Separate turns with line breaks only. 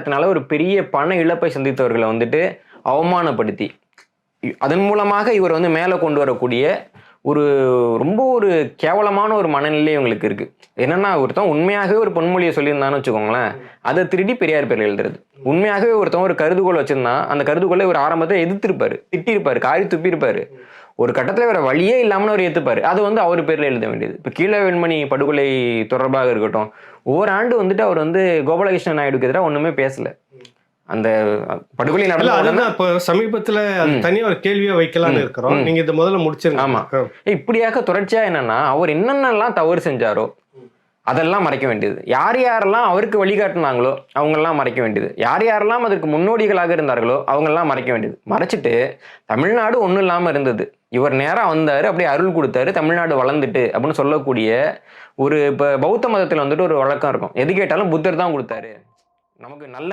அதனால ஒரு பெரிய பண இழப்பை சந்தித்தவர்களை வந்துட்டு அவமானப்படுத்தி அதன் மூலமாக இவர் வந்து மேலே கொண்டு வரக்கூடிய ஒரு ரொம்ப ஒரு கேவலமான ஒரு மனநிலை உங்களுக்கு இருக்கு. என்னன்னா ஒருத்தன் உண்மையாகவே ஒரு பொன்மொழியை சொல்லியிருந்தான்னு வச்சுக்கோங்களேன், அதை திருடி பெரியார் பேர்ல எழுதுறது. உண்மையாகவே ஒருத்தன் ஒரு கருதுகோள் வச்சிருந்தா அந்த கருதுகோளை ஒரு ஆரம்பத்தை எதிர்த்திருப்பாரு, திட்டிருப்பாரு, காரி துப்பியிருப்பாரு. ஒரு கட்டத்துல வேற வழியே இல்லாமல் அவர் ஏத்துப்பாரு. அது வந்து அவர் பேர்ல எழுத வேண்டியது. இப்ப கீழவேண்மணி படுகொலை தொடர்பாக இருக்கட்டும், ஓராண்டு வந்துட்டு அவர் வந்து கோபாலகிருஷ்ணன் நாயுடுக்கு எதிராக ஒண்ணுமே பேசல. அந்த படுகொலை நடந்த
இப்ப சமீபத்துல தனியா ஒரு கேள்வியா வைக்கலாம்னு இருக்கிறோம். நீங்க இதை முதல்ல முடிச்சிருங்க.
ஆமா, இப்படியாக தொடர்ச்சியா என்னன்னா அவர் என்னென்னலாம் தவறு செஞ்சாரோ அதெல்லாம் மறைக்க வேண்டியது. யார் யாரெல்லாம் அவருக்கு வழிகாட்டினாங்களோ அவங்கெல்லாம் மறைக்க வேண்டியது. யார் யாரெல்லாம் அதற்கு முன்னோடிகளாக இருந்தார்களோ அவங்கெல்லாம் மறைக்க வேண்டியது. மறைச்சிட்டு தமிழ்நாடு ஒன்றும் இல்லாமல் இருந்தது, இவர் நேரா வந்தாரு, அப்படியே அருள் கொடுத்தாரு, தமிழ்நாடு வளர்ந்துட்டு அப்படின்னு சொல்லக்கூடிய ஒரு இப்போ பௌத்த மதத்தில் வந்துட்டு ஒரு வழக்கம் இருக்கும், எது கேட்டாலும் புத்தர் தான் கொடுத்தாரு, நமக்கு நல்ல